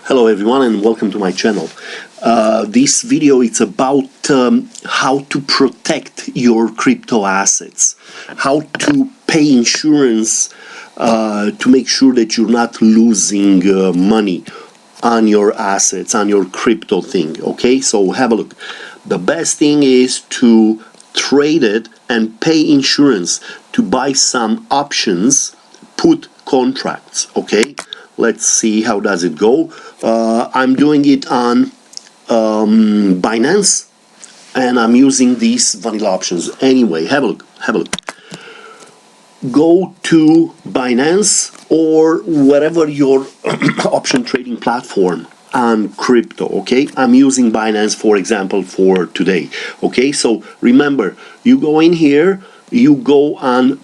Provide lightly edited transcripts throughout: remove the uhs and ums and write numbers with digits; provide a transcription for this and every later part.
Hello everyone and welcome to my channel. This video is about how to protect your crypto assets, how to pay insurance to make sure that you're not losing money on your assets, on your crypto thing. Okay, so have a look. The best thing is to trade it and pay insurance to buy some options, put contracts. Okay, let's see how does it go. I'm doing it on Binance, and I'm using these vanilla options. Anyway, have a look. Go to Binance or whatever your option trading platform on crypto. Okay, I'm using Binance, for example, for today. Okay, so remember, you go in here, you go on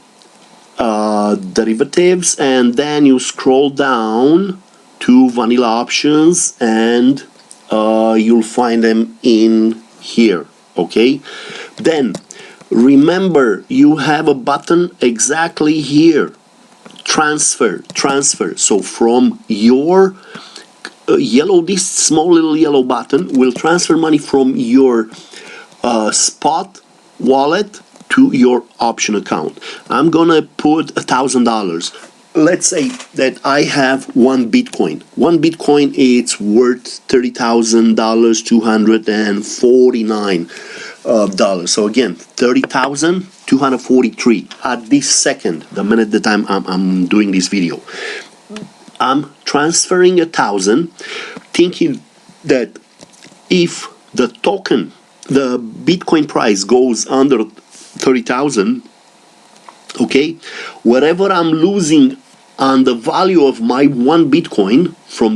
derivatives, and then you scroll down to vanilla options, and you'll find them in here. Okay, then remember, you have a button exactly here, transfer. So from your this small little yellow button will transfer money from your spot wallet to your option account. I'm gonna put $1,000. Let's say that I have one Bitcoin. One Bitcoin is worth $30,249. So again, 30,243 at this second, the minute that I'm doing this video. I'm transferring 1,000, thinking that if the token, the Bitcoin price goes under 30,000, okay, whatever I'm losing on the value of my one Bitcoin from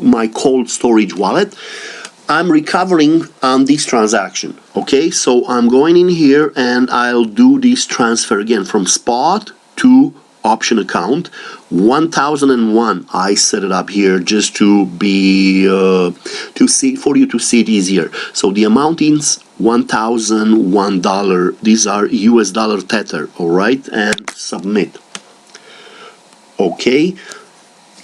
my cold storage wallet, I'm recovering on this transaction. Okay, so I'm going in here and I'll do this transfer again from spot to option account. 1001. I set it up here just to be for you to see it easier. So the amount is $1,001. These are US dollar Tether. All right, and submit. Okay,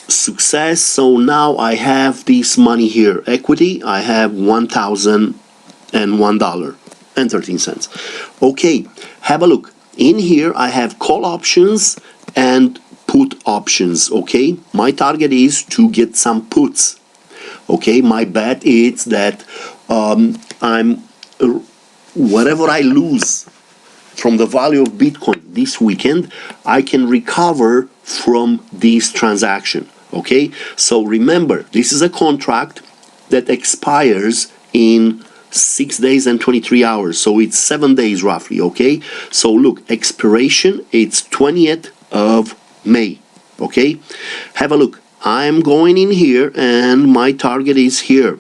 success. So now I have this money here, equity. I have $1,001.13. Okay, have a look. In here I have call options and put options. Okay, my target is to get some puts. Okay, my bet is that whatever I lose from the value of Bitcoin this weekend, I can recover from this transaction. Okay, so remember, this is a contract that expires in 6 days and 23 hours, so it's 7 days roughly. Okay, so look, expiration, it's 20th of May. Okay, have a look. I'm going in here and my target is here.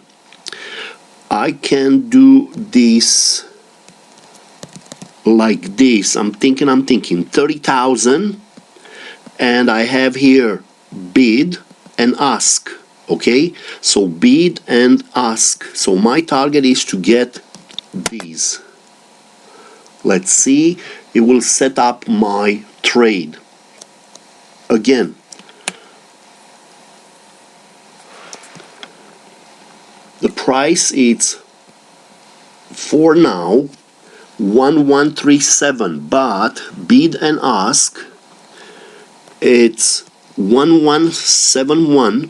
I can do this like this. I'm thinking 30,000, and I have here bid and ask. Okay, so bid and ask. So my target is to get these. Let's see, it will set up my trade. Again, the price is for now 1137, but bid and ask, it's 1171.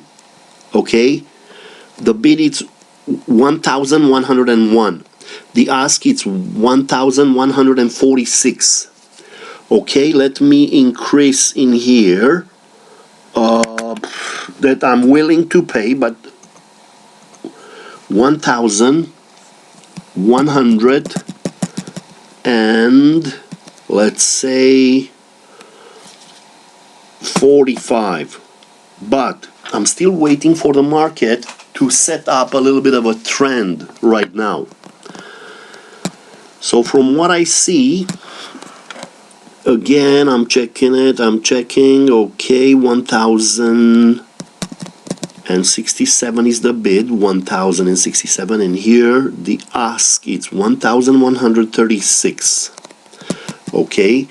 Okay, the bid is 1,101. The ask is 1,146. Okay, let me increase in here that I'm willing to pay, but 1,100 and let's say 45. But I'm still waiting for the market to set up a little bit of a trend right now. So from what I see, again, I'm checking it. Okay, 1,067 is the bid, 1,067, and here the ask is 1,136. Okay,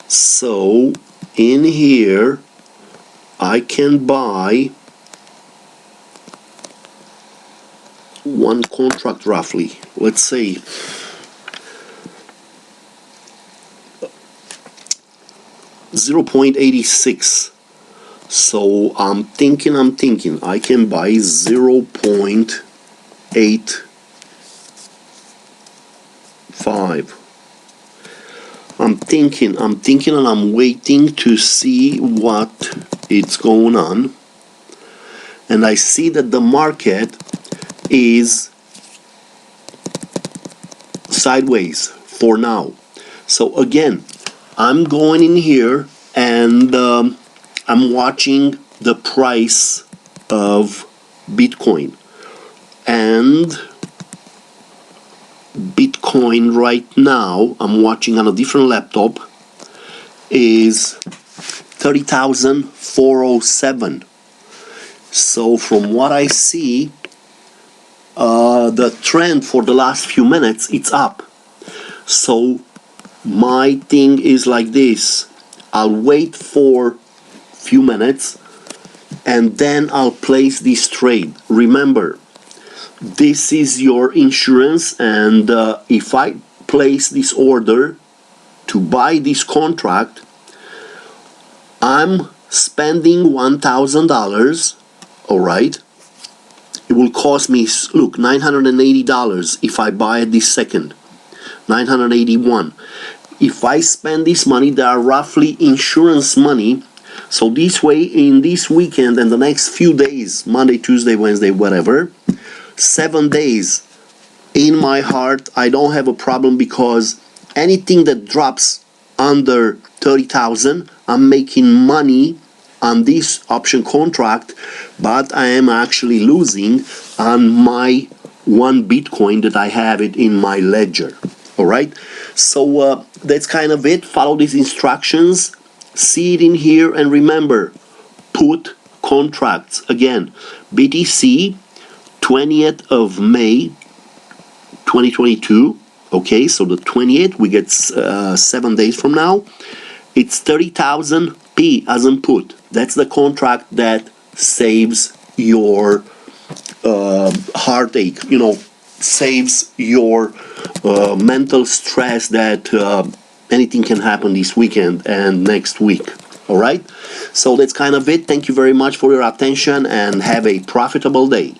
so in here I can buy one contract roughly, let's say 0.86. So I'm thinking I can buy 0.85. I'm thinking and I'm waiting to see what it's going on, and I see that the market is sideways for now. So again, I'm going in here and I'm watching the price of Bitcoin, and Bitcoin right now, I'm watching on a different laptop, is 30,407. So from what I see, the trend for the last few minutes, it's up. So my thing is like this: I'll wait for few minutes and then I'll place this trade. Remember, this is your insurance, and if I place this order to buy this contract, I'm spending $1,000. All right, it will cost me, look, $980 if I buy it this second, $981. If I spend this money, there are roughly insurance money. So this way, in this weekend and the next few days, Monday, Tuesday, Wednesday, whatever, 7 days, in my heart, I don't have a problem, because anything that drops under 30,000, I'm making money on this option contract, but I am actually losing on my one Bitcoin that I have it in my ledger. All right, so that's kind of it. Follow these instructions, see it in here, and remember, put contracts. Again, BTC 20th of May 2022. Okay, so the 28th, we get 7 days from now. It's 30,000 P as in put. That's the contract that saves your heartache, saves your mental stress that anything can happen this weekend and next week. All right, so that's kind of it. Thank you very much for your attention and have a profitable day.